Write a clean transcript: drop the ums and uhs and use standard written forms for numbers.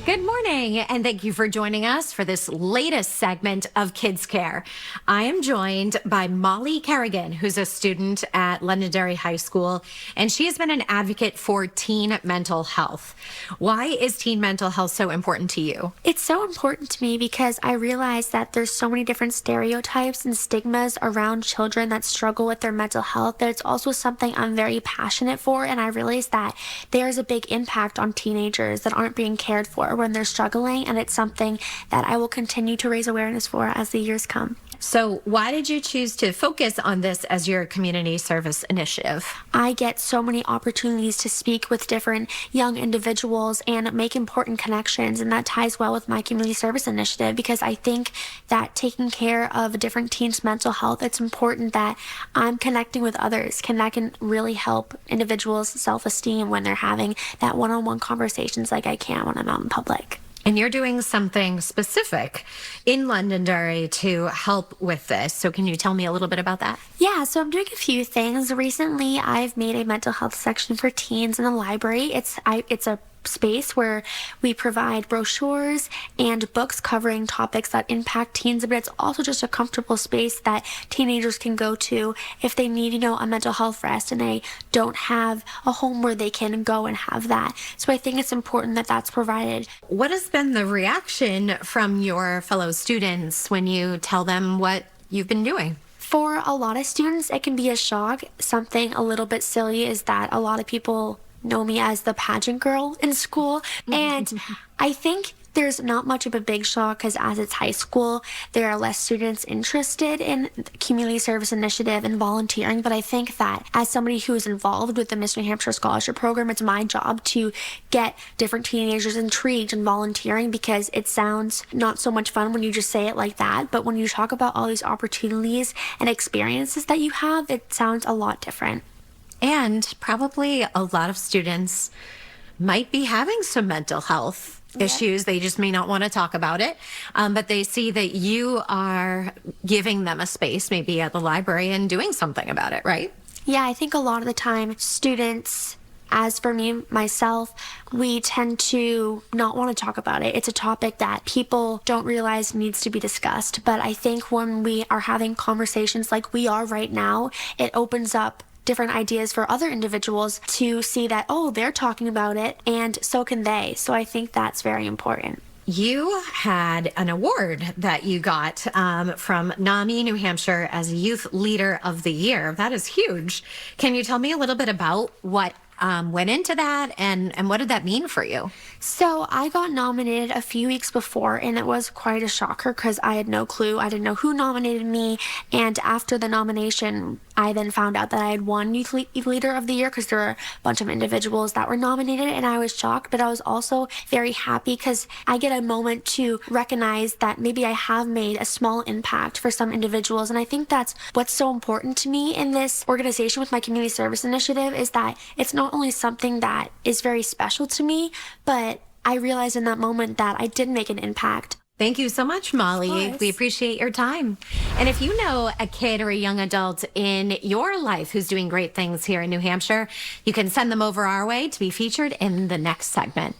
Good morning, and thank you for joining us for this latest segment of Kids Care. I am joined by Molly Kerrigan, who's a student at Londonderry High School, and she has been an advocate for teen mental health. Why is teen mental health so important to you? It's so important to me because I realize that there's so many different stereotypes and stigmas around children that struggle with their mental health, that it's also something I'm very passionate for, and I realize that there's a big impact on teenagers that aren't being cared for when they're struggling, and it's something that I will continue to raise awareness for as the years come. So why did you choose to focus on this as your community service initiative? I get so many opportunities to speak with different young individuals and make important connections, and that ties well with my community service initiative because I think that taking care of different teens' mental health, it's important that I'm connecting with others, that can really help individuals' self-esteem when they're having that one-on-one conversations like I can when I'm out in public. And you're doing something specific in Londonderry to help with this. So can you tell me a little bit about that? Yeah, so I'm doing a few things. Recently, I've made a mental health section for teens in the library. It's a space where we provide brochures and books covering topics that impact teens, but it's also just a comfortable space that teenagers can go to if they need, a mental health rest and they don't have a home where they can go and have that. So I think it's important that that's provided. What has been the reaction from your fellow students when you tell them what you've been doing? For a lot of students, it can be a shock. Something a little bit silly is that a lot of people know me as the pageant girl in school, and I think there's not much of a big shock because as it's high school, there are less students interested in the community service initiative and volunteering, but I think that as somebody who is involved with the Miss New Hampshire Scholarship Program, it's my job to get different teenagers intrigued in volunteering because it sounds not so much fun when you just say it like that, but when you talk about all these opportunities and experiences that you have, it sounds a lot different. And probably a lot of students might be having some mental health issues. They just may not want to talk about it. But they see that you are giving them a space, maybe at the library, and doing something about it, right? Yeah, I think a lot of the time students, as for me, myself, we tend to not want to talk about it. It's a topic that people don't realize needs to be discussed. But I think when we are having conversations like we are right now, it opens up different ideas for other individuals to see that, oh, they're talking about it, and so can they. So I think that's very important. You had an award that you got from NAMI New Hampshire as Youth Leader of the Year. That is huge. Can you tell me a little bit about what went into that and what did that mean for you? So I got nominated a few weeks before, and it was quite a shocker because I had no clue. I didn't know who nominated me, and after the nomination, I then found out that I had won Youth Leader of the Year because there were a bunch of individuals that were nominated, and I was shocked, but I was also very happy because I get a moment to recognize that maybe I have made a small impact for some individuals, and I think that's what's so important to me in this organization with my community service initiative is that it's not only something that is very special to me, but I realized in that moment that I did make an impact. Thank you so much, Molly. We appreciate your time. And if you know a kid or a young adult in your life who's doing great things here in New Hampshire, you can send them over our way to be featured in the next segment.